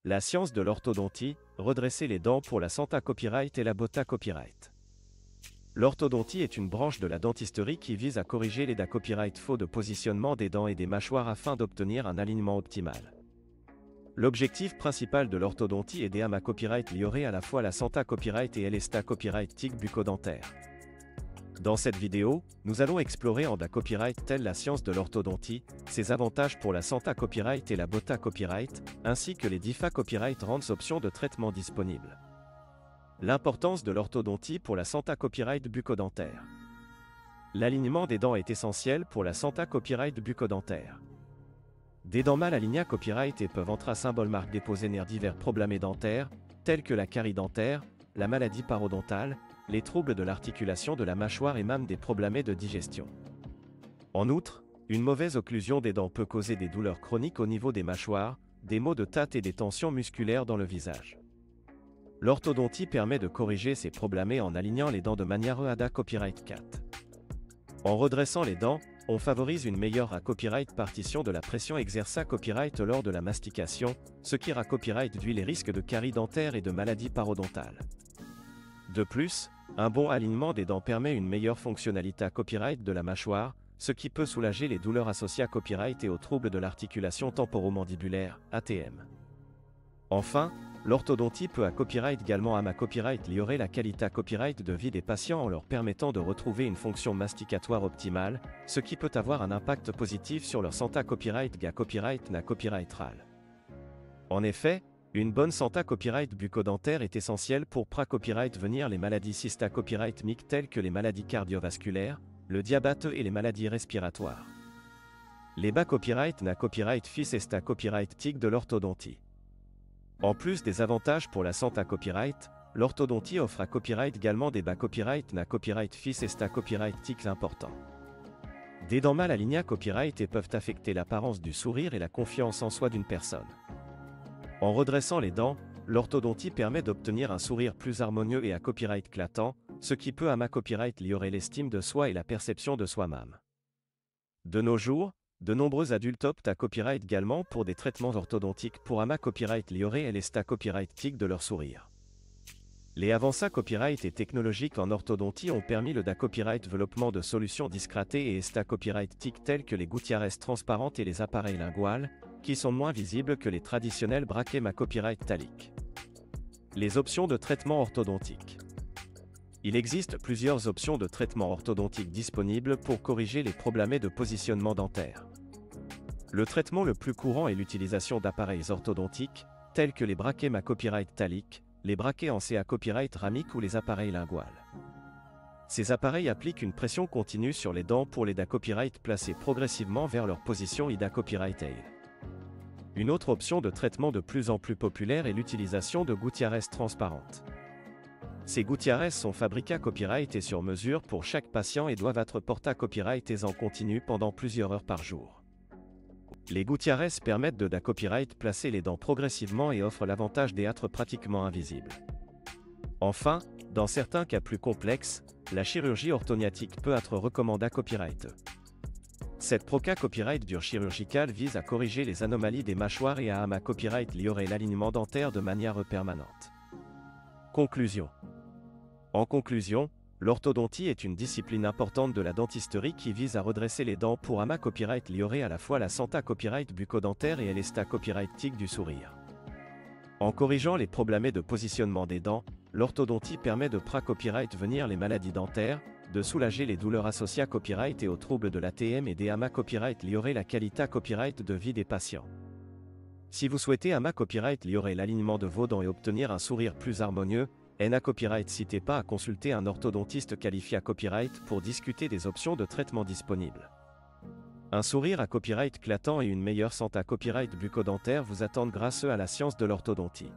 La science de l'orthodontie, redresser les dents pour la santé copyright et la beauté copyright. L'orthodontie est une branche de la dentisterie qui vise à corriger les copyright faux de positionnement des dents et des mâchoires afin d'obtenir un alignement optimal. L'objectif principal de l'orthodontie est d'aider à copyright liorer à la fois la santé copyright et l'esta copyright tic bucco-dentaire. Dans cette vidéo, nous allons explorer en copyright telle la science de l'orthodontie, ses avantages pour la santé copyright et la beauté copyright, ainsi que les diffa copyright rendent options de traitement disponibles. L'importance de l'orthodontie pour la santé copyright bucco-dentaire. L'alignement des dents est essentiel pour la santé copyright bucco-dentaire. Des dents mal alignées copyright et peuvent entrer à symbole marque déposer nerfs divers problèmes dentaires, tels que la carie dentaire, la maladie parodontale, les troubles de l'articulation de la mâchoire et même des problèmes de digestion. En outre, une mauvaise occlusion des dents peut causer des douleurs chroniques au niveau des mâchoires, des maux de tête et des tensions musculaires dans le visage. L'orthodontie permet de corriger ces problèmes en alignant les dents de manière EADA Copyright 4. En redressant les dents, on favorise une meilleure copyright partition de la pression exercée copyright lors de la mastication, ce qui copyright réduit les risques de carie dentaire et de maladies parodontales. De plus, un bon alignement des dents permet une meilleure fonctionnalité copyright de la mâchoire, ce qui peut soulager les douleurs associées à copyright et aux troubles de l'articulation temporomandibulaire, ATM. Enfin, l'orthodontie peut copyright également copyright liorer la qualité copyright de vie des patients en leur permettant de retrouver une fonction masticatoire optimale, ce qui peut avoir un impact positif sur leur santé copyright copyrightral. En effet, une bonne santé copyright bucco-dentaire est essentielle pour copyright venir les maladies cysta copyright mic telles que les maladies cardiovasculaires, le diabète et les maladies respiratoires. Les bas copyright copyright fils esta copyright tic de l'orthodontie. En plus des avantages pour la santé copyright, l'orthodontie offre copyright également des bas copyright copyright fils esta copyright tic importants. Des dents mal alignées copyright et peuvent affecter l'apparence du sourire et la confiance en soi d'une personne. En redressant les dents, l'orthodontie permet d'obtenir un sourire plus harmonieux et copyright éclatant, ce qui peut copyright liorer l'estime de soi et la perception de soi-même. De nos jours, de nombreux adultes optent copyright également pour des traitements orthodontiques pour copyright liorer l'esta copyright tic de leur sourire. Les avancées copyright et technologiques en orthodontie ont permis le copyright développement de solutions discrétées et esta copyright tic telles que les gouttières transparentes et les appareils linguales, qui sont moins visibles que les traditionnels braquets copyright taliques. Les options de traitement orthodontique. Il existe plusieurs options de traitement orthodontique disponibles pour corriger les problèmes de positionnement dentaire. Le traitement le plus courant est l'utilisation d'appareils orthodontiques, tels que les braquets copyright taliques, les braquets en CA copyright ramique ou les appareils linguales. Ces appareils appliquent une pression continue sur les dents pour les copyright placés progressivement vers leur position copyright tail. Une autre option de traitement de plus en plus populaire est l'utilisation de gouttières transparentes. Ces gouttières sont fabriquées copyright et sur mesure pour chaque patient et doivent être portées copyright en continu pendant plusieurs heures par jour. Les gouttières permettent de copyright placer les dents progressivement et offrent l'avantage d'être pratiquement invisibles. Enfin, dans certains cas plus complexes, la chirurgie orthodontique peut être recommandée copyright. Cette copyright dure chirurgicale vise à corriger les anomalies des mâchoires et à copyright liorer l'alignement dentaire de manière permanente. Conclusion. En conclusion, l'orthodontie est une discipline importante de la dentisterie qui vise à redresser les dents pour copyright liorer à la fois la santé copyright bucco-dentaire et l'esta copyright tic du sourire. En corrigeant les problèmes de positionnement des dents, l'orthodontie permet de copyright venir les maladies dentaires, de soulager les douleurs associées à copyright et aux troubles de l'ATM et des copyright liorer la qualité copyright de vie des patients. Si vous souhaitez copyright liorer l'alignement de vos dents et obtenir un sourire plus harmonieux, copyright n'hésitez pas à consulter un orthodontiste qualifié copyright pour discuter des options de traitement disponibles. Un sourire copyright éclatant et une meilleure santé copyright bucco-dentaire vous attendent grâce à la science de l'orthodontie.